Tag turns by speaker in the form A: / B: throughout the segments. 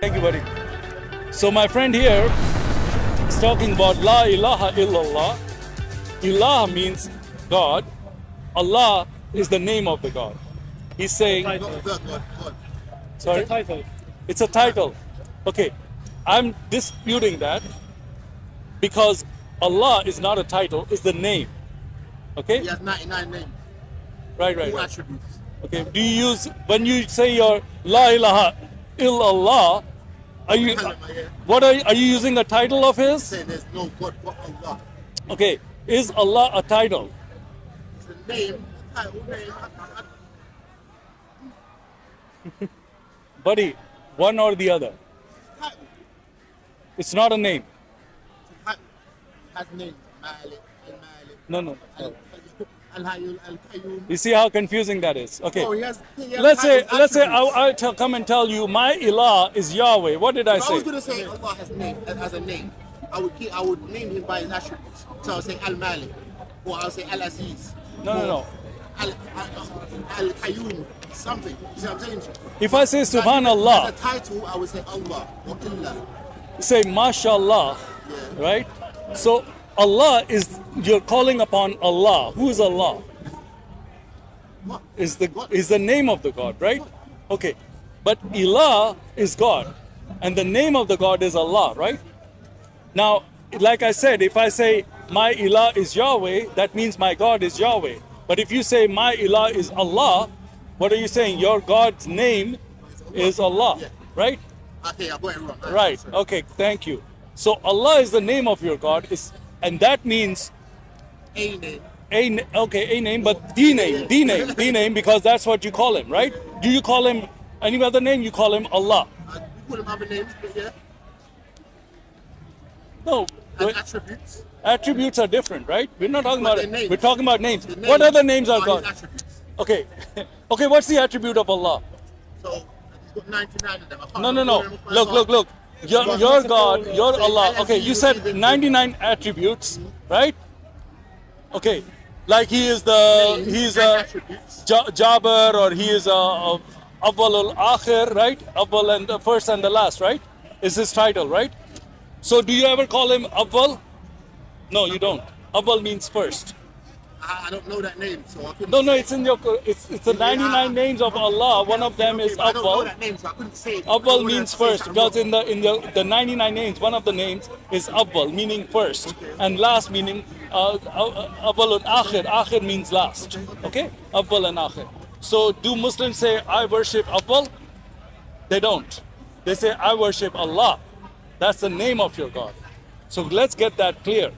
A: Thank you, buddy. So my friend here is talking about La ilaha illallah. Ilah means God. Allah is the name of the God. He's saying, sorry?
B: It's a title.
A: It's a title. Okay, I'm disputing that because Allah is not a title, it's the name. Okay?
C: He has 99 names.
A: Right.
C: Two attributes.
A: Okay, do you use, when you say your La ilaha illallah, are you using a title of his?
C: Saying there's no God but Allah.
A: Okay, is Allah a title?
C: It's a name, a title, name.
A: Buddy, one or the other.
C: Title.
A: It's not a name.
C: It's a title. It has names. Malik, Al-Malik,
A: No.
C: Al-Hayyul, Al-Qayyum.
A: You see how confusing that is? Okay.
C: Oh, he has
A: Let's say
C: attributes.
A: I come and tell you my ilah is Yahweh. What did I
C: If I was
A: say?
C: going to say Allah has a name, I would name him by his attributes. So I would say Al-Malik, or I would say Al-Aziz.
A: No.
C: Al-Qayyum, something. You see what I'm saying?
A: If I say
C: As
A: Subhanallah,
C: a title, I would say Allah or Allah.
A: say Mashallah,
C: Yeah.
A: right? So Allah is, you're calling upon Allah. Who is Allah?
C: What?
A: Is the name of the God, right? Okay. But Ilah is God. And the name of the God is Allah, right? Now, like I said, if I say my Ilah is Yahweh, that means my God is Yahweh. But if you say my Ilah is Allah, what are you saying? Your God's name is Allah,
C: Yeah.
A: right?
C: Okay, I got it wrong.
A: Right.
C: Sorry.
A: Okay, thank you. So Allah is the name of your God, and that means
C: A name.
A: a name, but the name, because that's what you call him, right? Do you call him any other name? You call him Allah.
C: We call him other names, but yeah.
A: No,
C: And attributes.
A: attributes are different, right? We're not talking
C: But
A: about
C: they're
A: it.
C: names.
A: We're talking about names.
C: The
A: What other names are
C: his
A: God?
C: attributes.
A: Okay, okay. What's the attribute of Allah?
C: So he's got 99 of them. I can't
A: No.
C: remember them off by heart.
A: Look. Your God, your Allah. Okay, you said 99 attributes, right? Okay, like he's
C: And
A: a
C: attributes.
A: Jabbar, or he is a Awwal al-Akhir, right? Awwal and the first and the last, right? Is his title, right? So do you ever call him Awwal? No, you don't. Awwal means first.
C: I don't know that name, so I couldn't.
A: No, it's in your. It's the 99 names of Allah. One of them is
C: Okay, but I don't know
A: Awwal.
C: that name, so I couldn't say it.
A: Awwal
C: I don't
A: means
C: wanna say
A: first,
C: something
A: because in
C: wrong.
A: the 99 names, one of the names is Awwal, meaning first, and last meaning Awwal and Akhir. Akhir means last. Okay, Awwal and Akhir. So do Muslims say I worship Awwal? They don't. They say I worship Allah. That's the name of your God. So let's get that clear.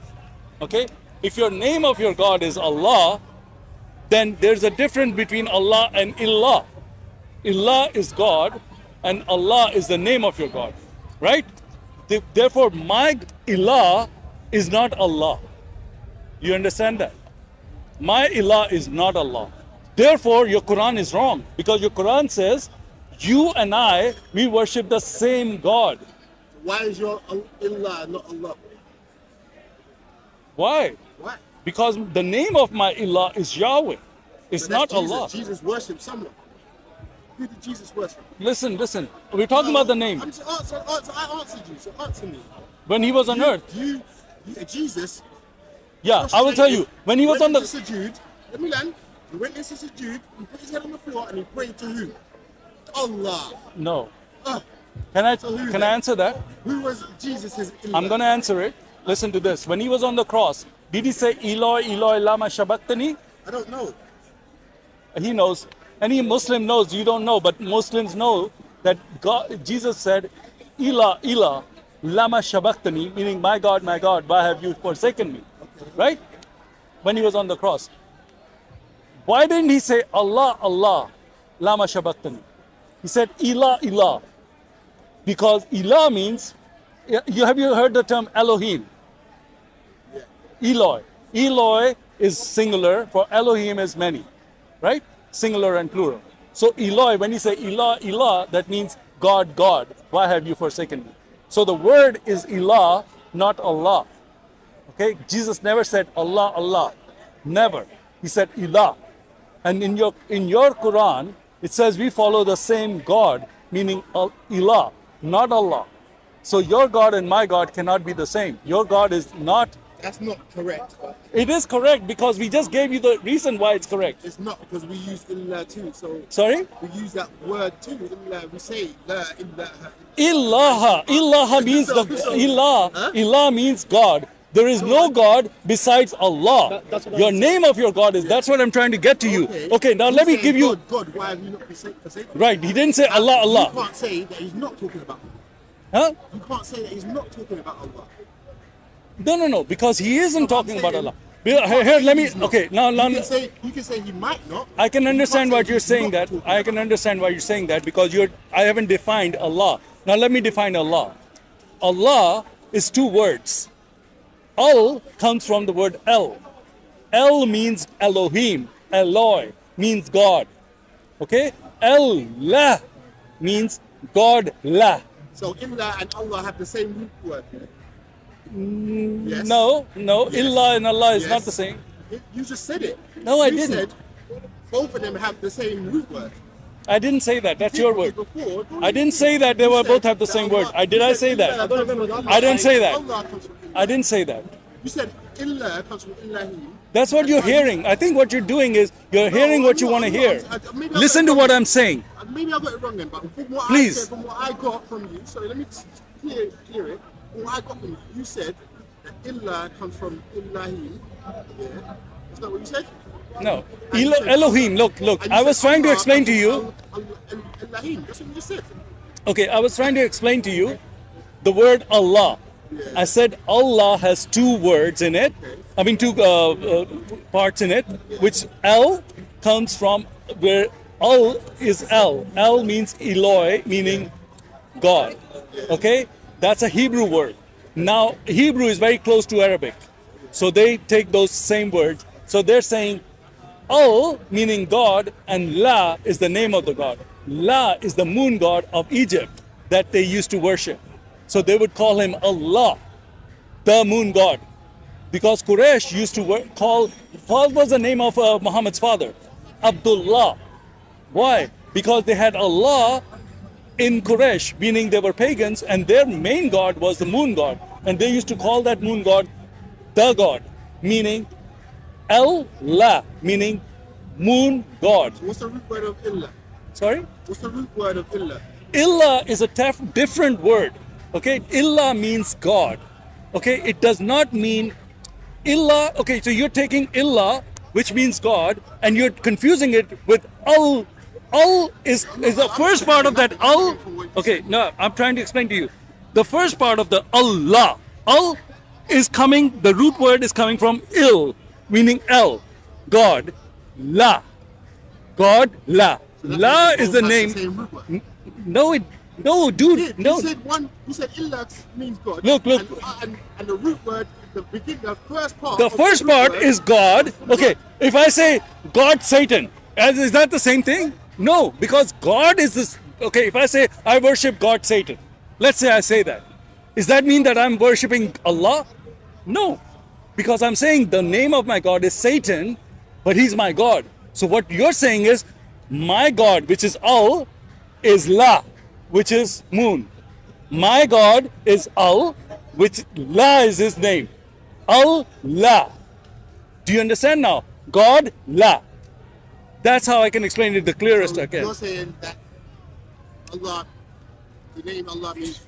A: Okay, if your name of your God is Allah, then there's a difference between Allah and Ilah. Ilah is God, and Allah is the name of your God, right? Therefore, my Ilah is not Allah. You understand that? My Ilah is not Allah. Therefore, your Quran is wrong, because your Quran says, you and I, we worship the same God.
C: Why is your Allah not Allah?
A: Why?
C: Why?
A: Because the name of my Ilah is Yahweh. It's
C: But
A: not
C: that's Jesus.
A: Allah.
C: Jesus worshipped someone. Who did Jesus worship?
A: Listen. We're talking about the name.
C: I answered you, so answer me.
A: When he was on earth.
C: Jesus.
A: Yeah, I will tell you. When he was on
C: went
A: the.
C: into sujood, let me land. He went into sujood, he put his head on the floor, and he prayed to who? Allah.
A: No.
C: Uh,
A: Can I
C: So who
A: can I
C: then?
A: answer that?
C: who was Jesus'
A: I'm gonna answer it. Listen to this. When he was on the cross, did he say Eloi, Eloi, lama sabachthani?
C: I don't know.
A: He knows. Any Muslim knows. You don't know, but Muslims know that God, Jesus said, Ilah, Ilah, lama sabachthani, meaning my God, why have you forsaken me? Right? When he was on the cross. Why didn't he say Allah, Allah, lama sabachthani? He said Ilah, Ilah. Because Ilah means, have you heard the term Elohim? Eloi. Eloi is singular, for Elohim is many, right? Singular and plural. So Eloi, when you say Ilah, Ilah, that means God, God. Why have you forsaken me? So the word is Ilah, not Allah. Okay? Jesus never said Allah, Allah. Never. He said Ilah. And in your Quran, it says we follow the same God, meaning Ilah. not Allah. So your God and my God cannot be the same. Your God is not.
C: That's not correct.
A: It is correct because we just gave you the reason why it's correct.
C: It's not, because we use illah too. So
A: Sorry?
C: we use that word too. Illah, we say la ilaha.
A: Ilaha. Ilaha means the ilah. Ilah means God. There is no God besides Allah. Your name of your God is. That's what I'm trying to get to you. Okay, now let me give you.
C: God, why have you not forsaken?
A: Right, he didn't say Allah,
C: You
A: Allah.
C: can't say that he's not talking about Allah.
A: Huh?
C: You can't say that he's not talking about Allah.
A: No, because he isn't talking about Allah. Here, let me. Okay, now,
C: You can say he might not.
A: I can
C: You
A: understand
C: can't
A: what
C: say
A: you're
C: he's
A: saying.
C: not
A: That
C: talking
A: I can understand why you're saying that because I haven't defined Allah. Now let me define Allah. Allah is two words. Al comes from the word El. El means Elohim. Eloi means God. Okay? El-lah means God-lah.
C: So illah and Allah have the same root word. Yes.
A: No,
C: Yes.
A: Illah and Allah is
C: Yes.
A: not the same.
C: You just said it.
A: No, I
C: You
A: didn't.
C: said both of them have the same root word.
A: I didn't say that. That's your word.
C: Before,
A: I didn't say that they
C: you
A: were
C: said
A: both have the
C: that
A: same
C: Allah-
A: word. Did
C: you
A: I
C: said
A: say that?
C: illah comes from Allah
A: I didn't say that.
C: Allah comes from illah.
A: I didn't say that.
C: You said illah comes from illahim.
A: That's what you're hearing. I think what you're doing is you're hearing what you want to hear.
C: Maybe I
A: Listen
C: got
A: to
C: it
A: what
C: wrong.
A: I'm saying.
C: Maybe I got it wrong then, but from what
A: Please.
C: I said, from what I got from you, sorry, let me clear it. From what I got from you, you said that illah comes from illahim. Yeah. Is that what you said?
A: No.
C: And you said-
A: Elohim, look.
C: and you
A: I was
C: said
A: trying to
C: Allah
A: explain
C: comes
A: to you.
C: from Illahim. That's what you just said.
A: Okay, I was trying to explain to you the word Allah. I said Allah has two words in it. I mean, two parts in it, which El comes from where Al is El. El means Eloi, meaning God. Okay? That's a Hebrew word. Now, Hebrew is very close to Arabic. So they take those same words. So they're saying Al meaning God and La is the name of the God. La is the moon god of Egypt that they used to worship. So they would call him Allah, the moon god. Because Quraysh used to call, what was the name of Muhammad's father? Abdullah. Why? Because they had Allah in Quraysh, meaning they were pagans, and their main god was the moon god. And they used to call that moon god the god, meaning El-La, meaning moon god.
C: What's the root word of illah?
A: Sorry?
C: What's the root word of illah?
A: Illah is a different word. Okay? Illah means God. Okay? It does not mean Illah. Okay, so you're taking Illah, which means God, and you're confusing it with Al. Al is the first part of that Al. Okay, no, I'm trying to explain to you. The first part of the Allah. Al is coming, the root word is coming from Il, meaning El, God. La. God, La.
C: So that
A: La
C: means
A: is the
C: both has
A: name.
C: same root word.
A: No, dude, no.
C: You said illah means God.
A: Look.
C: And the root word, the first part.
A: The
C: of
A: first
C: root
A: part
C: word
A: is God. Okay, if I say God, Satan, is that the same thing? No, because God is this. Okay, if I say I worship God, Satan, let's say I say that. Does that mean that I'm worshiping Allah? No, because I'm saying the name of my God is Satan, but he's my God. So what you're saying is my God, which is Al, is La, which is moon. My God is Al, which La is his name. Allah. Do you understand now? God, La. That's how I can explain it the clearest I
C: You're
A: can.
C: saying that Allah, the name Allah means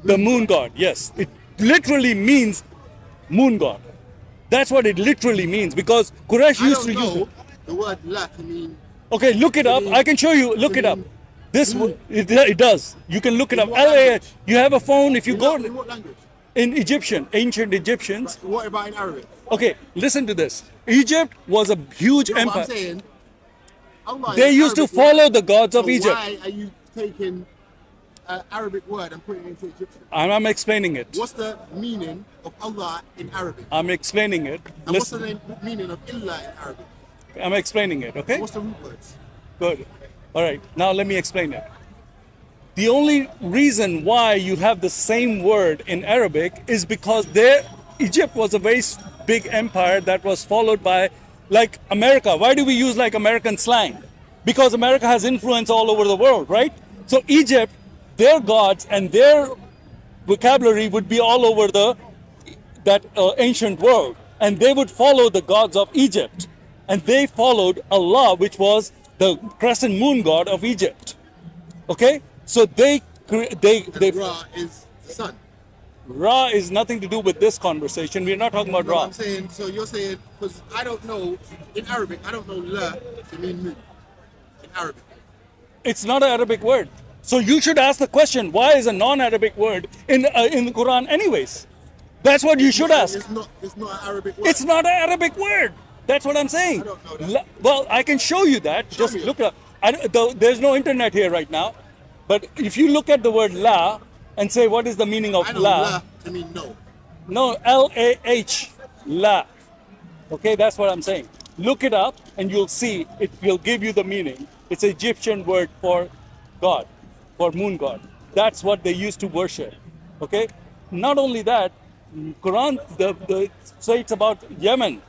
A: The moon god, yes. It literally means moon god. That's what it literally means because Quraysh
C: I
A: used to
C: don't
A: use
C: know
A: it.
C: the word la to mean.
A: Okay, look it up. I can show you. Look it up. This it does. You can look it up.
C: In what language?
A: You have a phone. If you
C: In
A: go
C: what language?
A: in Egyptian, ancient Egyptians.
C: What about in Arabic?
A: Okay, listen to this. Egypt was a huge
C: You know what
A: empire.
C: I'm saying? Allah
A: They
C: is
A: used to
C: Arabic
A: follow
C: word.
A: the gods of
C: So
A: Egypt.
C: Why are you taking an Arabic word and putting it into Egyptian?
A: I'm explaining it.
C: What's the meaning of Allah in Arabic?
A: I'm explaining it.
C: And what's the
A: Listen,
C: meaning of illah in Arabic?
A: I'm explaining it. Okay.
C: What's the root words?
A: Good. All right. Now let me explain it. The only reason why you have the same word in Arabic is because Egypt was a very big empire that was followed by, like America. Why do we use like American slang? Because America has influence all over the world, right? So Egypt their gods and their vocabulary would be all over that ancient world, and they would follow the gods of Egypt, and they followed Allah, which was the crescent moon god of Egypt. Okay, so they
C: Ra is the sun.
A: Ra is nothing to do with this conversation. We're not talking about
C: No,
A: Ra.
C: I'm saying, so you're saying, because I don't know, in Arabic, I don't know la to mean moon. In Arabic.
A: It's not an Arabic word. So you should ask the question, why is a non-Arabic word in the Quran anyways? That's what you should ask.
C: It's not an Arabic word.
A: It's not an Arabic word. That's what I'm saying.
C: I don't know that.
A: Well, I can show you that. Just
C: me.
A: look up. There's no internet here right now. But if you look at the word la and say, what is the meaning of
C: I know
A: la?
C: la to mean no.
A: No, L-A-H, la. Okay, that's what I'm saying. Look it up and you'll see, it will give you the meaning. It's an Egyptian word for God, for moon god. That's what they used to worship. Okay? Not only that, Quran says about Yemen.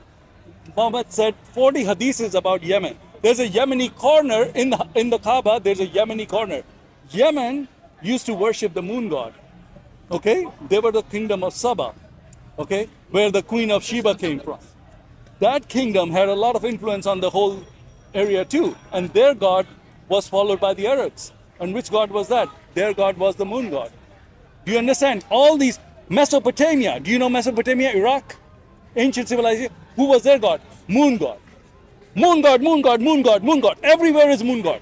A: Muhammad said 40 hadiths about Yemen. There's a Yemeni corner in the Kaaba, there's a Yemeni corner. Yemen used to worship the moon god. Okay? They were the kingdom of Saba. Okay? Where the queen of Sheba came from. That kingdom had a lot of influence on the whole area too. And their god was followed by the Arabs. And which god was that? Their god was the moon god. Do you understand? All these, Mesopotamia. Do you know Mesopotamia, Iraq? Ancient civilization. Who was their god? Moon god. Moon god, moon god, moon god, moon god. Everywhere is moon god.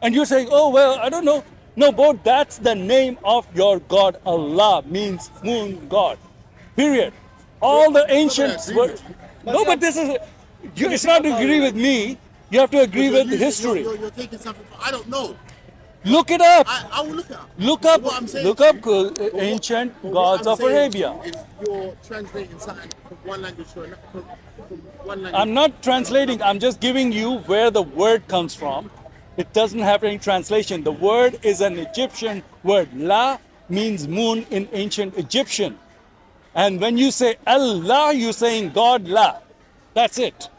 A: And you're saying, oh, well, I don't know. No, but that's the name of your God. Allah means moon God. Period. All the ancients were. No, but this is. It's not to agree with me. You have to agree with history.
C: You're taking something. I don't know.
A: Look it up.
C: I will look it up.
A: Look up.
C: What I'm saying
A: Look
C: to
A: up
C: you-
A: ancient
C: but what
A: gods
C: I'm
A: of
C: saying
A: Arabia.
C: is you're translating something from one language to another. From one language.
A: I'm not translating. I'm just giving you where the word comes from. It doesn't have any translation. The word is an Egyptian word. La means moon in ancient Egyptian. And when you say Allah, you're saying God La. That's it.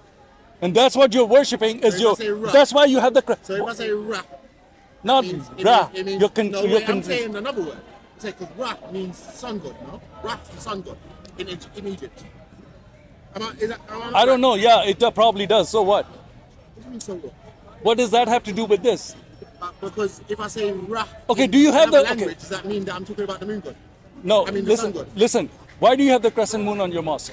A: And that's what you're worshipping is
C: So if
A: your.
C: I say Ra-
A: That's why you have the.
C: So if I say Ra,
A: Not
C: it
A: Ra.
C: means, no,
A: You're
C: wait, I'm saying another word. I say because Ra means sun god, no? Ra is the sun god in Egypt.
A: I don't know. Yeah, it probably does. So what?
C: What do you mean so what?
A: What does that have to do with this?
C: Because if I say Ra,
A: Okay,
C: in
A: do you have
C: another
A: the- okay.
C: language? Does that mean that I'm talking about the moon god?
A: No.
C: I mean the sun
A: listen.
C: god.
A: Listen. Why do you have the crescent moon on your mosque?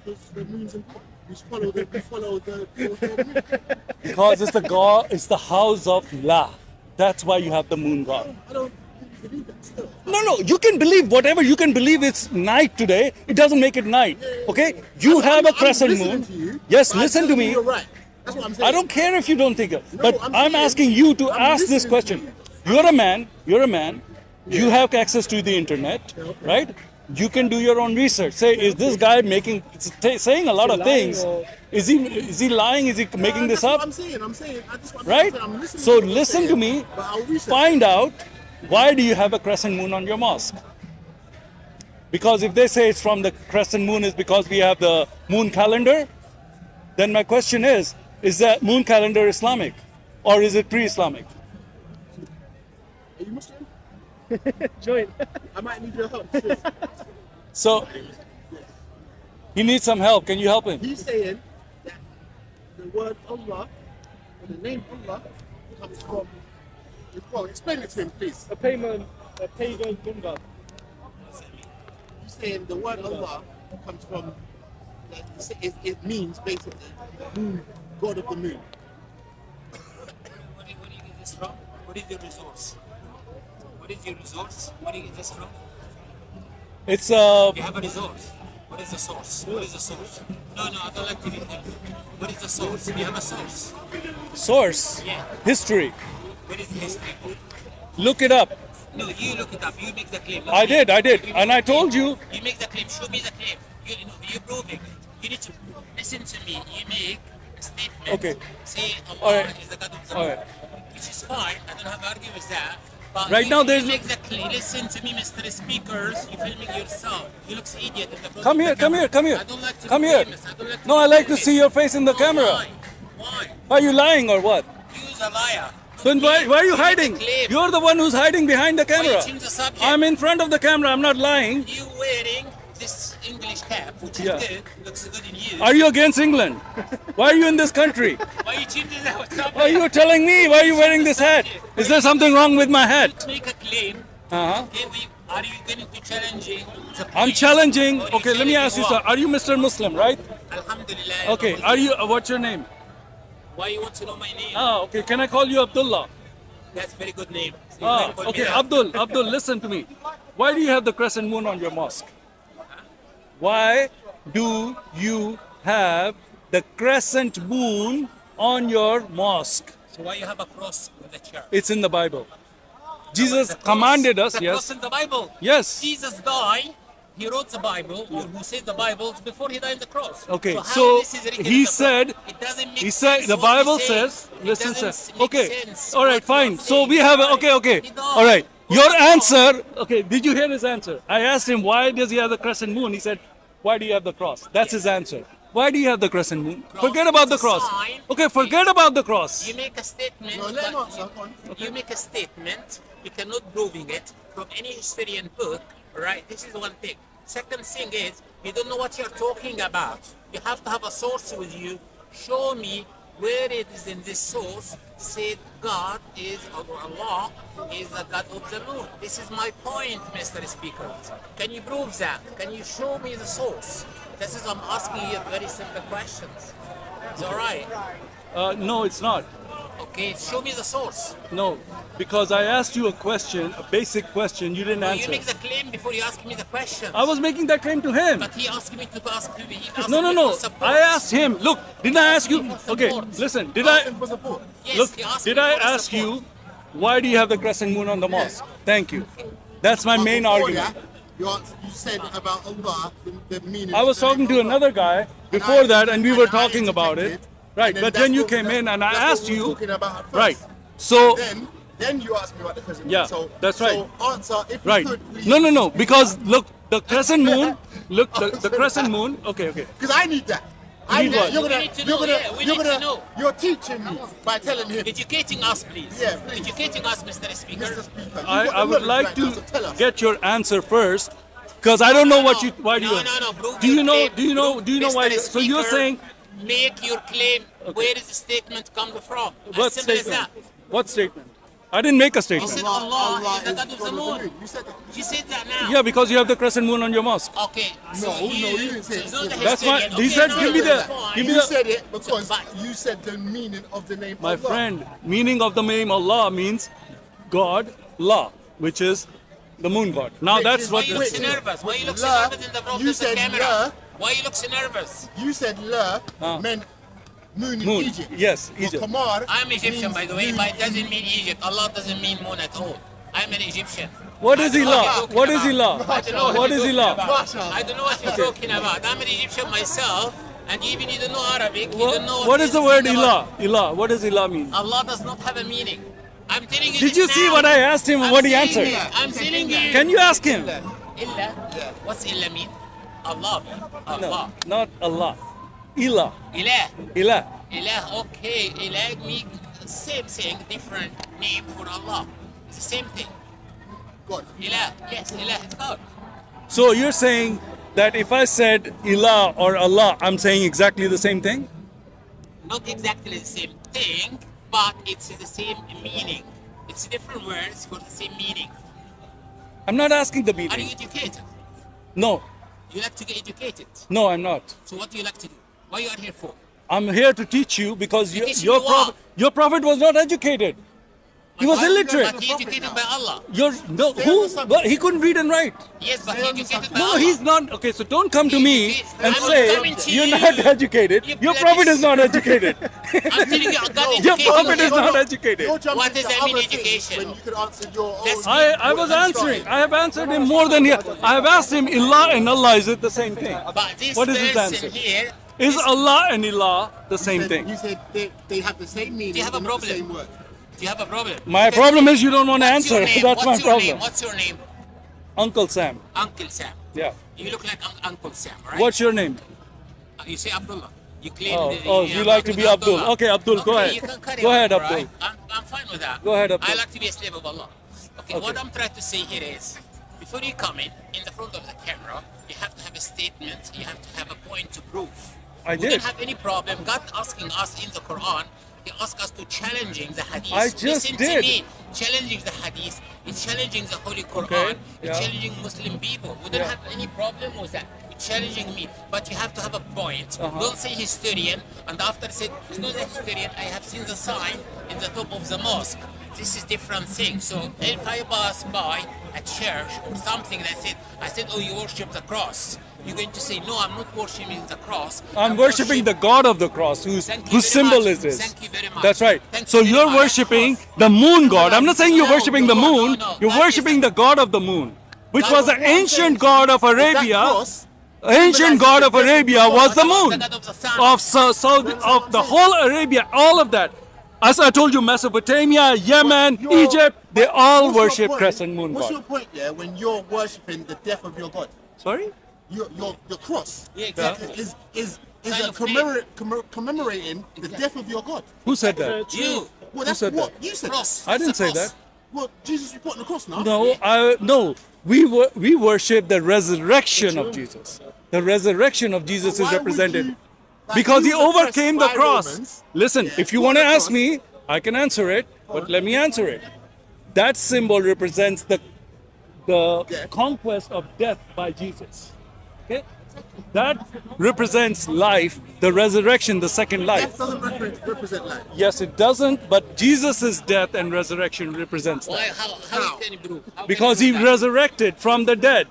C: Because the moon's important. You follow the moon.
A: Because it's the god. It's the house of La. That's why you have the moon god.
C: I don't believe that still.
A: No, you can believe whatever you can believe. It's night today. It doesn't make it night. Okay? You have a
C: I'm
A: crescent
C: listening
A: moon.
C: to you,
A: Yes,
C: but I
A: listen
C: tell
A: to
C: you
A: me.
C: You're right. That's what I'm saying.
A: I don't care if you don't think it. But
C: I'm
A: I'm
C: saying-
A: asking you to
C: I'm
A: ask this
C: listening to
A: question. You're a man. You're a man. You have access to the internet,
C: okay.
A: right? You can do your own research. Say, is this guy saying a lot of things? Is he lying? Is he making this
C: That's what
A: up?
C: I'm saying. That's what I'm
A: Right?
C: saying. I'm listening
A: So
C: to what you're
A: listen to
C: saying,
A: me.
C: but I'll research
A: Find out why do you have a crescent moon on your mosque? Because if they say it's from the crescent moon is because we have the moon calendar, then my question is that moon calendar Islamic or is it pre-Islamic?
C: Are you Muslim?
B: Join.
C: I might need your help. Sure.
A: So he needs some help. Can you help him?
C: He's saying that the word Allah, or the name Allah, comes from. Well, explain it to him, please.
B: A pagan moon god.
C: He's saying the word Allah comes from. It means basically the moon, god of the moon.
D: Where do you get this from? What is your resource? What is your resource? Where do you get this from?
A: It's
D: You have a resource. What is the source? What is the source? No, I don't like to be there. What is the source? You have a source.
A: source,
D: Yeah.
A: history.
D: What is the history?
A: Look it up.
D: No, you look it up. You make the claim.
A: I did, and I told you.
D: You make the claim. Show me the claim. You proving. You need to listen to me. You make a statement.
A: Okay.
D: Say Allah
A: All right.
D: is the God of the
A: All
D: moon.
A: right.
D: Which is fine. I don't have to argue with that. But
A: Right now there's-
D: you make the claim. Listen to me, Mr. Speakers. You're filming yourself. You look idiot in the front
A: Come
D: of
A: here,
D: the
A: come here,
D: camera.
A: come here.
D: I don't like to
A: Come
D: be
A: here.
D: famous. I don't like to
A: No,
D: be
A: I like to
D: famous.
A: see your face in the
D: Oh,
A: camera.
D: Why?
A: Are you lying or what?
D: You're a liar.
A: Then why are you hiding?
D: claim.
A: You're the one who's hiding behind the
D: Why
A: camera.
D: you change the subject?
A: I'm in front of the camera. I'm not lying.
D: You wearing this English cap, which is
A: Yeah.
D: good, looks good in you.
A: Are you against England? Why are you in this country?
D: Why you changing the subject?
A: Are you telling me why are you wearing this hat? Is there something wrong with my hat?
D: To make a claim,
A: Uh-huh.
D: are you going to challenge the
A: I'm
D: police?
A: challenging.
D: Or you
A: Okay, let me ask you,
D: challenging
A: sir. Are you Mr. Muslim, right?
D: what? Alhamdulillah.
A: Okay. Are you? What's your name?
D: Why you want to know my name?
A: Ah, okay. Can I call you Abdullah?
D: That's a very good name. So you
A: Ah,
D: can call me
A: okay.
D: that.
A: Abdul, listen to me. Why do you have the crescent moon on your mosque? Why do you have the crescent moon on your mosque?
D: So why you have a cross in the church?
A: It's in the Bible. Jesus
D: The cross-
A: commanded us,
D: the
A: yes.
D: cross in the Bible.
A: Yes.
D: Jesus died. He wrote the Bible, or who said the Bible before he died on the cross.
A: Okay,
D: how
A: so
D: this is written in
A: he
D: the book?
A: said,
D: it doesn't make
A: he said,
D: sense
A: the
D: what
A: Bible
D: he said.
A: says,
D: It
A: listen,
D: doesn't
A: sir.
D: make
A: Okay,
D: sense
A: all right,
D: what
A: fine.
D: you're
A: So
D: saying.
A: we have,
D: He
A: okay, okay.
D: died. He
A: All right.
D: died.
A: Your answer, okay, did you hear his answer? I asked him, why does he have the crescent moon? He said, why do you have the cross? That's his answer. Why do you have the crescent moon?
D: Cross
A: Forget about
D: is
A: the
D: a
A: cross.
D: sign.
A: Okay, forget about the cross.
D: You make a statement,
C: No, let him
D: but
C: answer. Go on.
D: you make a statement, you cannot proving it from any historian book, right? This is one thing. Second thing is, you don't know what you're talking about. You have to have a source with you. Show me where it is in this source said God is, or Allah is the God of the moon. This is my point, Mr. Speaker. Can you prove that? Can you show me the source? This is, I'm asking you very simple questions. It's all right.
A: No, it's not.
D: Okay, show me the source.
A: No, because I asked you a question, a basic question, you didn't
D: No, you
A: answer.
D: make the claim before you ask me the question.
A: I was making that claim to him.
D: But he asked me to ask you. He asked
A: No, no,
D: me
A: no.
D: for support.
A: I asked him. Look, didn't I ask you?
D: for
A: Okay,
D: support.
A: listen. Did
C: Ask
A: I?
C: him for support.
D: Yes,
A: Look,
D: he asked
A: did
D: me
A: I
D: for the
A: ask
D: support.
A: you why do you have the crescent moon on the mosque? Thank you. That's my
C: But
A: main
C: before
A: argument.
C: that, you said about Allah, the meaning.
A: I was
C: of the
A: talking
C: name
A: to
C: Allah.
A: another guy before
C: And I-
A: that, and we
C: and
A: were
C: I
A: talking about it.
C: interjected,
A: Right,
C: and then
A: but
C: that's
A: then you
C: what-
A: came in and I
C: that's what
A: asked
C: we were
A: you.
C: talking about at first.
A: Right. So
C: Then you asked me about the crescent moon.
A: Yeah,
C: So,
A: that's right.
C: So answer if
A: right.
C: you could, please.
A: No, because look, the crescent moon. Look, the crescent moon. Okay.
C: Because I need that. I
A: need
C: need
A: what?
C: that. You're
D: We
C: gonna,
D: need to
C: you're
D: know,
C: gonna,
D: yeah, we
C: you're
D: need to
C: gonna,
D: know.
C: you're teaching me by telling him.
D: Educating us, please.
C: Yeah, please.
D: Educating us, Mr. Speaker.
C: Mr. Speaker, you've got
A: I
C: the
A: would
C: knowledge
A: like
C: right now,
A: to
C: so tell us.
A: get your answer first, because I don't know what you. Why do you?
D: No. Prove
A: Do you
D: your
A: know?
D: claim.
A: Do you know?
D: Prove,
A: Do you know why?
D: Mr.
A: So you're
D: Speaker,
A: saying
D: make your claim. Where is the statement come from?
A: what
D: As simple as
A: statement?
D: that.
A: What statement? I didn't make a
D: You
A: statement.
D: said Allah is the
C: is
D: God of the
C: God
D: moon.
C: You said that.
D: You said that now.
A: Yeah, because you have the crescent moon on your mosque.
D: Okay. So
C: No, you didn't say
D: so
C: it.
D: the
A: That's why-
D: historian-
A: he said,
D: no,
A: give me
D: that's
A: the-
D: fine.
A: give me
C: You
A: the-
C: said it because
D: But-
C: you said the meaning of the name
A: My
C: Allah.
A: friend, meaning of the name Allah means God, La, which is the moon god. Now
C: Which
A: that's
C: is-
D: Why
A: what.
D: you
C: Wait,
D: look so
C: wait.
D: nervous? Why you look so
C: La,
D: nervous in the front
C: you
D: of the
C: said
D: camera?
C: la.
D: Why you look so nervous?
C: You said La meant moon in
A: Moon.
C: Egypt.
A: Yes,
C: But
A: Egypt.
C: Qamar
D: I'm Egyptian,
C: means
D: by the way,
C: moon
D: but it
C: in-
D: doesn't mean Egypt. Allah doesn't mean moon at all. I'm an Egyptian.
A: What is
D: I don't know
A: Allah?
D: you're talking
A: What is
D: about.
A: Allah?
D: I don't know
A: What
D: you're
A: is
D: talking
A: Allah?
D: about.
C: Mashallah.
D: I don't know what you're talking about. I'm an Egyptian myself, and even you don't know Arabic. You don't know
A: What is the word
D: anything
A: Ilah?
D: about-
A: Ilah. What does Ilah mean?
D: Allah does not have a meaning. I'm telling you.
A: Did
D: this
A: you see
D: now.
A: what I asked him and
D: I'm
A: what he
D: telling
A: answered?
D: you, I'm telling you.
A: Can you ask him?
D: Illa? What's illa mean? Allah mean. Allah.
A: No, not Allah. Ilah.
D: Ilah.
A: Ilah.
D: Ilah, okay. Ilah mean same thing, different name for Allah. It's the same thing.
C: God.
D: Ilah, yes, Ilah is God.
A: So you're saying that if I said Ilah or Allah, I'm saying exactly the same thing?
D: Not exactly the same thing, but it's the same meaning. It's different words for the same meaning.
A: I'm not asking the
D: Are you
A: meaning.
D: educated?
A: No,
D: You like to get educated.
A: no, I'm not.
D: So what do you like to do? What you are here for?
A: I'm here to teach you because
D: To teach you what?
A: your prophet was not educated. He was
C: Why are you going
A: illiterate.
C: back
D: He educated by Allah.
A: You're no
C: Stay on
A: who?
C: the subject.
A: Well, he couldn't read and write.
D: Yes, but he educated by
A: No,
D: Allah.
A: he's not. Okay, so don't come to me and
D: I'm
A: say
D: coming to
A: you're
D: you.
A: not educated.
D: You
A: Your
D: bloody
A: prophet is not educated.
D: I'm telling you, God
A: Your
D: educated
A: prophet
D: him.
A: is not educated.
C: You're jumping
D: What does
C: to
D: that mean,
C: other things
D: education?
C: When you could answer your own.
D: That's-
A: I was answering. I have answered him more than he. I have asked him, Ilah and Allah, is it the same thing?
D: But this
A: What is his
D: person
A: answer?
D: here,
A: Is Allah and Ilah the same
C: You
A: thing?
C: said they have the same meaning.
D: Do you have a
C: they're not the
D: problem?
C: same word.
D: do you have a problem?
A: My problem is you don't want to
D: What's your
A: answer.
D: name?
A: That's my
D: What's your name?
A: problem.
D: What's your name?
A: Uncle Sam.
D: Uncle Sam.
A: Yeah.
D: You look like Uncle Sam, right?
A: What's your name?
D: You say Abdullah. You claim
A: Oh,
D: that
A: oh, you like to be Abdul. Okay, Abdul, go
D: Okay,
A: ahead.
D: you can carry
A: Go
D: on,
A: ahead,
D: all
A: Abdul.
D: right? I'm fine with that.
A: Go ahead, Abdul.
D: I like to be a slave of Allah. Okay, what I'm trying to say here is, before you come in the front of the camera, you have to have a statement, you have to have a point to prove.
A: I
D: We
A: did.
D: don't have any problem. God asking us in the Quran, He asked us to challenging the hadith.
A: I just
D: Listen
A: did.
D: to me. Challenging the hadith, it's challenging the Holy Quran, it's
A: yeah.
D: challenging Muslim people. We don't have any problem with that. It's challenging me, but you have to have a point. Don't say historian, and after said, it's not a historian, I have seen the sign in the top of the mosque. This is different thing. So if I pass by a church or something that said, I said, oh, you worship the cross. You're going to say, no, I'm not worshiping the cross.
A: I'm worshipping the God of the cross, whose
D: Thank you
A: whose
D: very
A: symbol
D: much.
A: is this.
D: Thank you very much.
A: That's right.
D: Thank
A: So
D: you very
A: you're
D: much.
A: worshipping the moon god. I'm not saying you're
D: No,
A: worshipping the
D: no,
A: moon.
D: no.
A: You're
D: That
A: worshipping
D: is-
A: the god of the moon, which
D: That
A: was
D: was
A: the
D: what I'm
A: ancient god of
C: That
A: Arabia.
C: cross,
A: Ancient god of Arabia was the moon
D: The god of the sun.
A: of the whole Arabia, all of that. As I told you, Mesopotamia, Yemen,
C: Your-
A: Egypt, they all
C: what's your
A: worship
C: point?
A: crescent moon
C: What's
A: god.
C: your point, yeah, when you're worshipping the death of your God?
A: Sorry?
C: Your cross
D: Yeah, exactly.
C: is
D: Sign
C: a
D: of faith.
C: commemorating the death of your God.
A: Who said that?
D: You.
C: Well, that's
A: said
C: what
A: that?
C: you said.
D: Cross.
A: I didn't say
D: Cross.
A: that.
C: Well, Jesus was put on the cross now.
A: No, we worship the resurrection of Jesus. The resurrection of Jesus
C: Why
A: is
C: would
A: represented
C: you- like,
A: because he
C: he was oppressed
A: overcame the
C: by
A: cross.
C: Romans.
A: Listen,
C: Yeah,
A: if you
C: he
A: want to
C: was
A: ask
C: oppressed.
A: me, I can answer it, but let me answer it. That symbol represents the
C: Death.
A: conquest of death by Jesus. Okay? That represents life, the resurrection, the second life.
C: Death doesn't represent life.
A: Yes, it doesn't, but Jesus' death and resurrection represents
D: Why?
A: that.
D: How can you prove? How can
A: Because
D: you
A: he
D: prove that?
A: resurrected from the dead.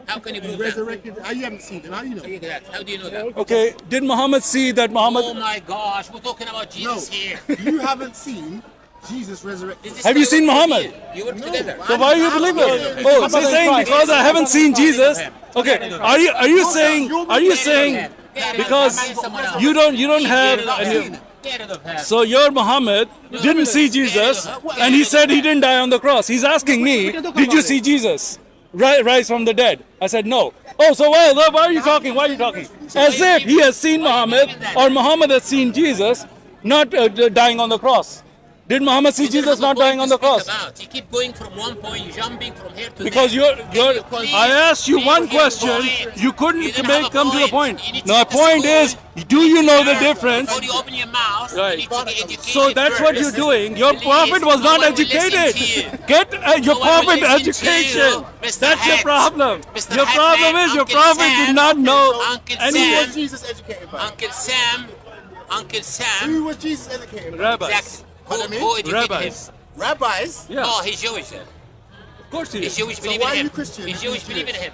D: How can you prove that?
C: Resurrected. You haven't seen it. How you know?
D: How you do that? How do you know that?
A: Okay, did Muhammad see that
D: Oh
A: Muhammad...
D: my gosh, we're talking about
C: No,
D: Jesus here.
C: you haven't seen Jesus resurrected.
D: Is this
A: Have you
D: guy
A: seen
D: work with
A: Muhammad?
D: You work
C: No,
D: together.
A: So why you believe it? Oh, so you're saying because I haven't seen Jesus? Okay, are you saying because you don't have any,
D: Get rid of him.
A: so your Muhammad didn't see Jesus and he said he didn't die on the cross. He's asking me, did you see Jesus rise from the dead? I said no. Oh, so why are you talking? Why are you talking? As if he has seen Muhammad or Muhammad has seen Jesus not dying on the cross. Did Muhammad see Jesus not dying on the cross?
D: You keep going from one point, jumping from here to
A: Because
D: there.
A: I asked you one question, you couldn't come to the point. Now, the point is, do you know the difference?
D: Before you open your mouth,
A: Right.
D: you need to get educated
A: So that's what you're
D: first.
A: doing. Your
D: Please,
A: prophet was
D: no
A: not
D: one will listen
A: educated.
D: to you.
A: Get your
D: No one will
A: prophet
D: listen to
A: education.
D: you, Mr.
A: That's your
D: Hat.
A: problem.
D: Mr.
A: Your problem
D: Hatman,
A: is your
D: Uncle
A: prophet
D: Sam,
A: did not know
D: Uncle
A: any
C: Who
D: Sam.
C: was Jesus educated by?
D: Uncle Sam,
C: Who was Jesus educated by?
A: rabbis.
D: exactly.
C: Pardon me?
D: Who educated
A: Rabbis.
D: him?
C: Rabbis.
A: Yeah,
D: Oh, he's Jewish then.
A: of course he
D: He's
A: is.
D: Jewish,
C: So
D: believe
C: why
D: in
C: are
D: him.
C: you Christian
D: He's
C: if
D: Jewish,
C: he's
D: believe in
C: Jewish?
D: him.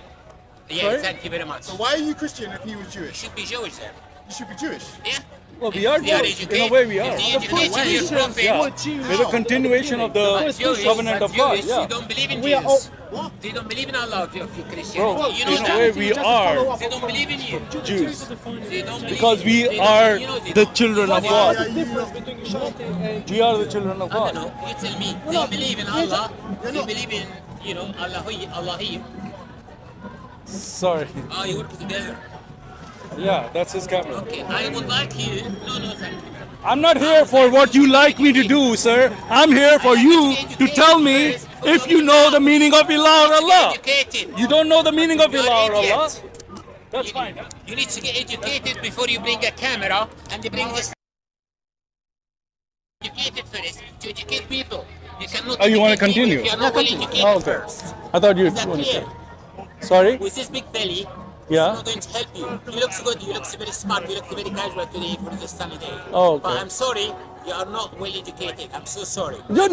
D: Yeah,
A: Sorry?
D: thank you very much.
C: So why are you Christian if he was
D: You
C: Jewish?
D: should be Jewish then.
C: You should be Jewish.
D: Yeah.
A: Well, we are
D: If they
A: Jewish. In a way, we are.
D: If they educated your prophet,
A: Yeah, we're the continuation of the
D: Jewish,
A: covenant
D: but
A: of God.
D: Jewish,
A: Yeah.
D: you don't believe in
B: We are
D: Jesus.
C: What?
D: They don't believe in Allah if you're Christian.
A: Bro,
D: You know
A: in a way,
D: that.
A: we are
D: They don't believe in you.
A: Jews.
D: They don't
A: Because
D: believe
A: we
D: in you.
A: are
D: You know they
A: the
D: don't.
A: children of
C: Why
A: God.
C: are you
B: between Ishaq and
A: We are the children of
D: I don't
A: God.
D: know. You tell me. They believe in Allah. They believe in, Allahim.
A: Sorry.
D: Oh, you work together.
A: Yeah, that's his camera.
D: Okay, I would like you. No, thank you.
A: I'm not here for what you like me to do, sir. I'm here for you to tell me if you know the meaning of Ilah or Allah.
D: Educated.
A: You don't know the meaning of
D: You're
A: Ilah or
D: an
A: Allah?
D: idiot.
A: That's fine.
D: You need to get educated before you bring a camera and you bring this. Educated first to educate people. You cannot.
A: Oh, you wanna
D: educate people
A: continue?
D: if you're not well educated
A: Oh, okay.
D: first.
A: I thought you
D: Is that
A: wanted
D: clear?
A: to. Sorry?
D: With this big belly,
A: Yeah.
D: it's not going to help you. You look good, you look very smart, you look very casual today for this sunny day.
A: Oh, okay.
D: But I'm sorry, you are not well educated. I'm so sorry.
A: Nor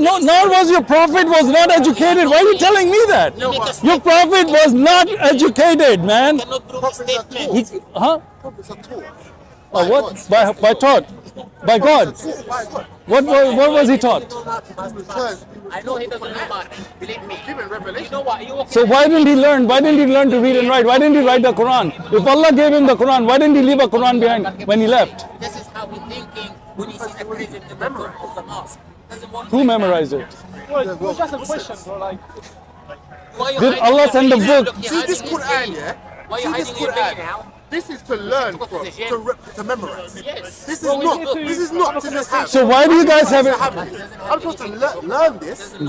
A: was your prophet was not educated. Why are you telling me that?
D: You make a
A: Your
D: statement.
A: prophet was not educated, man.
D: You cannot prove a
C: Prophets are
D: statement.
A: Huh?
C: Prophets are taught.
A: What? By taught? By God?
C: Taught by God.
A: What was he taught?
C: Because
D: I know he doesn't know much. Believe me.
C: given
D: You
C: revelation.
D: know what? You walk
A: So why didn't he learn? Why didn't he learn to read and write? Why didn't he write the Quran? If Allah gave him the Quran, why didn't he leave a Quran behind when he left?
D: This is how we're thinking when he sees a crescent in the top of the mosque. Doesn't want
A: Who
D: like
A: memorized it?
B: well, it was just a question, bro. Like,
D: that. Why you
A: Did
D: hiding
A: Allah
D: your
A: send the
D: belly?
A: book?
D: Look, you're
C: See this
D: hiding his
C: Quran,
D: belly.
C: yeah?
D: Why you
C: See this
D: hiding your belly
C: Quran.
D: now?
C: This is to learn
D: to go to
C: from,
D: the gym.
C: to memorize.
D: Yes.
C: This is not to just have.
E: So why do you guys have it?
C: I'm supposed to learn this.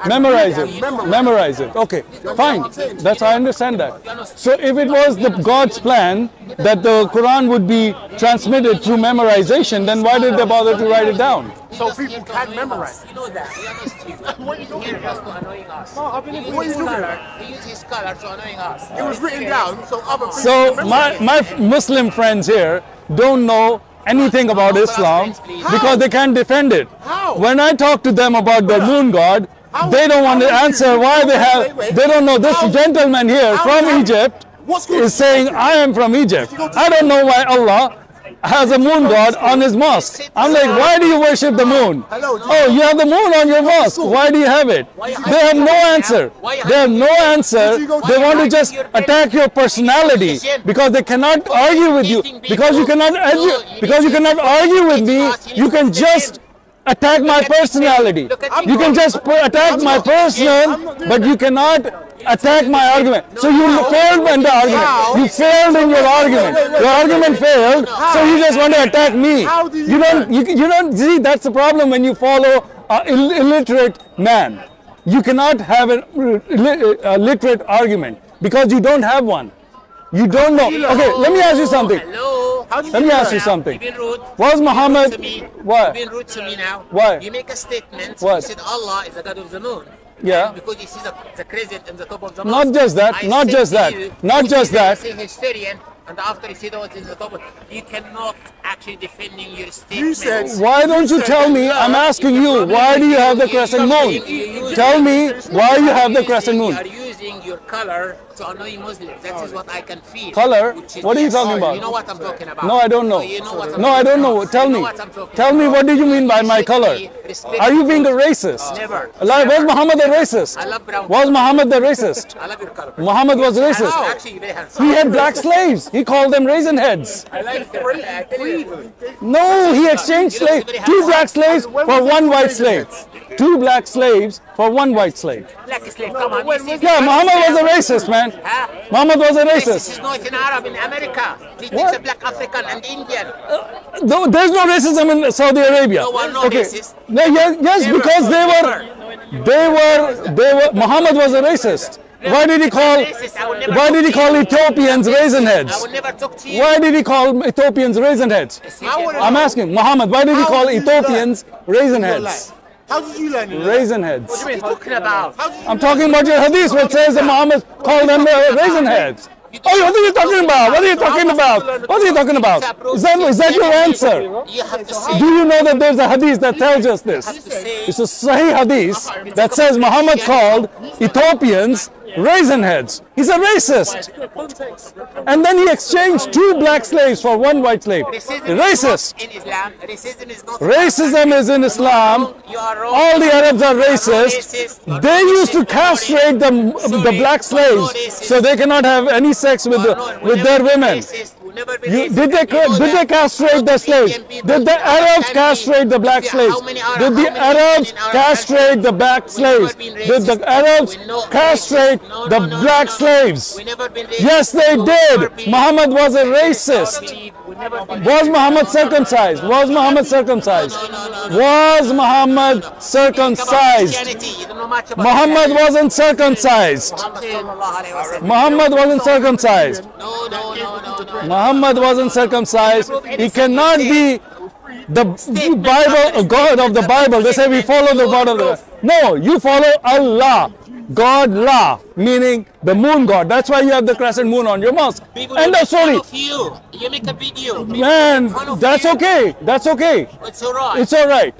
E: Memorize it. Memorize it. Okay, fine. That's I understand that. So if it was the God's plan that the Quran would be transmitted through memorization, then why did they bother to write it down?
C: So people can memorize.
D: You know that. He understood.
C: What are you talking
D: Here just
C: about?
D: to annoying us.
C: What are you talking about?
D: He used his color to annoying us.
C: It was written down so other people
E: So
C: can
E: my
C: memorize.
E: Muslim friends here don't know anything about Islam because they can't defend it.
C: How?
E: When I talk to them about the moon god, they don't want to answer why they have. They don't know. This gentleman here from Egypt is saying, I am from Egypt. I don't know why Allah has a moon god on his mosque. I'm like, why do you worship the moon? Oh, you have the moon on your mosque. Why do you have it? They have no answer. They have no answer. They want to just attack your personality because they cannot argue with you. Because you cannot argue with me, you can just attack my personality. You can just attack my personal, but you cannot attack my argument. So you failed in the argument. You failed in your argument. Your argument failed, so you just want to attack me. You don't see, that's the problem when you follow an illiterate man. You cannot have a literate argument because you don't have one. You don't know. Okay, let me ask you something.
D: Hello.
E: Let me ask you something.
D: You've been rude.
E: Was Muhammad?
D: To me.
E: Why?
D: You've been rude to me now.
E: Why?
D: You make a statement.
E: What?
D: You said Allah is the God of the moon.
E: Yeah.
D: Because you see the crescent in the top of the
E: Not
D: mosque.
E: just that,
D: I
E: not
D: said
E: just
D: to
E: that,
D: you,
E: not
D: you
E: just
D: say-
E: that.
D: Say historian, and after you see what's in the top, you cannot actually defending your
C: You
D: statement.
C: said.
E: Why don't you tell me? I'm asking you, why do you have the crescent moon? Tell me why you have the crescent moon.
D: You are using your color to annoy Muslims. That is what I can feel.
E: Color?
D: Which is-
E: What are you
D: yes.
E: talking about?
D: You know what I'm talking about.
E: No, I don't know.
D: You know what I'm
E: No, I
D: talking
E: don't know.
D: about.
E: Tell
D: You know
E: me.
D: what I'm talking
E: Tell me,
D: about.
E: what do you mean by my
D: should
E: color?
D: be respectful.
E: Are you being a racist?
D: Never.
E: Like, was Muhammad a racist?
D: I love brown.
E: Was Muhammad the racist?
D: I love your color.
E: Muhammad was
D: Handsome.
E: racist.
D: Actually, very handsome.
E: He had black slaves. He called them raisin heads.
D: I like the I tell you.
E: No, he exchanged slaves. 2 black slaves for 1 white slave. 2 black slaves for 1 white slave.
D: Black slave, come on. You see,
E: Yeah, Muhammad was a racist, man.
D: Huh?
E: Muhammad was a
D: Racist
E: racist.
D: is not in Arab in America. He
E: What?
D: takes a black African and Indian.
E: There's no racism in Saudi Arabia.
D: No one, no racist.
E: No, yes, because Muhammad was a racist. Why did he call Ethiopians raisin
D: I
E: heads?
D: will never talk to you.
E: Why did he call Ethiopians raisin heads? I'm asking Muhammad, why did he call Ethiopians raisin heads?
C: How did you learn it?
E: Raisin heads.
D: What are you talking about?
E: I'm talking about your hadith where it says that Muhammad called them raisin heads. Oh, what are you talking about? What are you talking about? What are you talking about? Is that your answer?
D: You have to say.
E: Do you know that there's a hadith that tells us this?
D: have to say.
E: It's a Sahih hadith that says Muhammad called Ethiopians raisin heads. He's a racist. And then he exchanged 2 black slaves for 1 white slave. Racist.
D: In Islam, racism is not.
E: Racism is in Islam.
D: You are wrong.
E: All the Arabs are racist. They used to castrate the black slaves so they cannot have any sex with their women. Did they castrate the slaves? Did the Arabs castrate the black slaves? Did the Arabs castrate the black slaves? Did the Arabs castrate the black slaves? Yes, they did. Muhammad was a racist. Was Muhammad circumcised? Was Muhammad circumcised? Was Muhammad circumcised? Muhammad wasn't circumcised. Muhammad wasn't circumcised. Muhammad wasn't circumcised. He cannot be the Bible, God of the Bible. They say we follow the God of the. No, you follow Allah. God La, meaning the moon god. That's why you have the crescent moon on your mosque. End of story.
D: You make a video.
E: Man, that's okay. That's okay.
D: It's alright.
E: It's alright.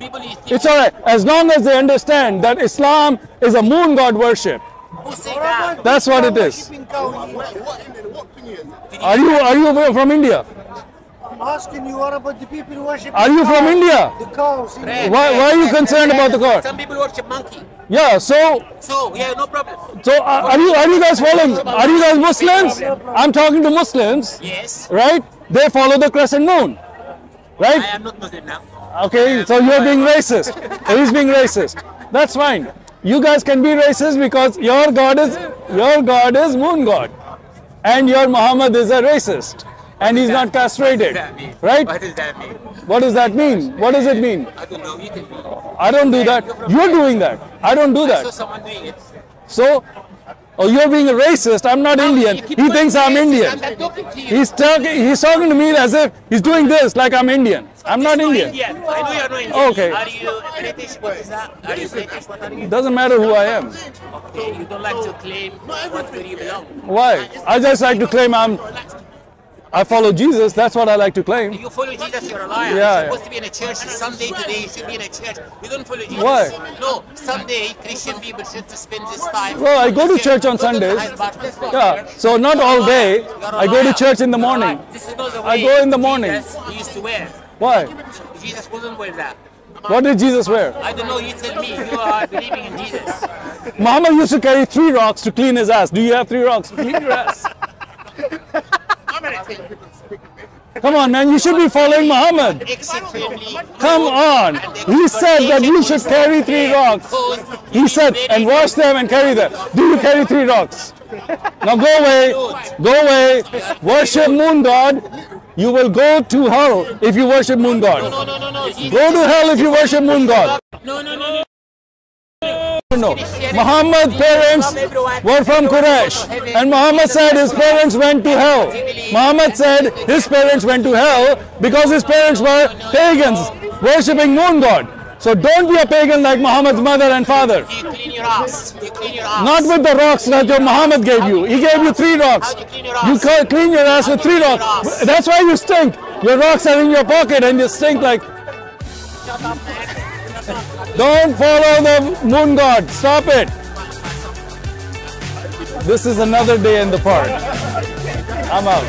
E: It's alright. As long as they understand that Islam is a moon god worship.
D: Who say that?
E: That's what it is.
C: What thing is it?
E: Are you from India?
B: I'm asking you, what about the people who worship
E: Are you from India?
B: the cows?
E: Why are you concerned about the God?
D: Some people worship monkey.
E: Yeah, so
D: Yeah, no problem.
E: are you guys following? Are you guys Muslims? I'm talking to Muslims,
D: Yes.
E: right? They follow the crescent moon,
D: I
E: right?
D: am not Muslim now.
E: Okay, so you're being racist. He's being racist. That's fine. You guys can be racist because your God is moon god, and your Muhammad is a racist. and he's not castrated, right?
D: What does that mean?
E: What does that mean? What does it mean?
D: I don't know. You can be.
E: I don't do that. You're doing that. I don't do
D: I saw
E: that.
D: someone doing it.
E: So, oh, you're being a racist. I'm not Indian. He thinks I'm Indian.
D: I'm talking to you.
E: He's talking to me as if he's doing this like I'm Indian. I'm not Indian.
D: I know you're not Indian.
E: Okay.
D: Are you British? What is that? Are you British? What are you?
E: Doesn't matter who I am.
D: Okay, you don't like to claim where you belong.
E: Why? I just like to claim I follow Jesus. That's what I like to claim.
D: You follow Jesus, you're a liar.
E: Yeah,
D: You're supposed to be in a church. Sunday today, you should be in a church. You don't follow Jesus.
E: Why?
D: No, Sunday, Christian people should spend this time.
E: Well, I go to church on Sundays. Yeah, so not all day. I go to church in the morning.
D: This is not the
E: I
D: way
E: go in the morning.
D: Jesus used to wear.
E: Why?
D: Jesus wouldn't wear that.
E: What did Jesus wear?
D: I don't know, you tell me. You are believing in Jesus.
E: Muhammad used to carry 3 rocks to clean his ass. Do you have 3 rocks to clean your ass? Come on, man, you should be following Muhammad. Come on. He said that you should carry 3 rocks. He said, and wash them and carry them. Do you carry 3 rocks? Now go away. Go away. Worship moon god. You will go to hell if you worship moon god. Go to hell if you worship moon god. No. Muhammad's parents were from Quraysh, and Muhammad said his parents went to hell. Muhammad said his parents went to hell because his parents were pagans, worshipping moon god. So don't be a pagan like Muhammad's mother and father.
D: Do you clean your ass? Do you clean your ass?
E: Not with the rocks that your Muhammad gave you. He gave you 3 rocks.
D: How do you clean your ass?
E: You clean your ass with 3 rocks. That's why you stink. Your rocks are in your pocket and you stink like...
D: Shut up, man.
E: Don't follow the moon god. Stop it. This is another day in the park. I'm out.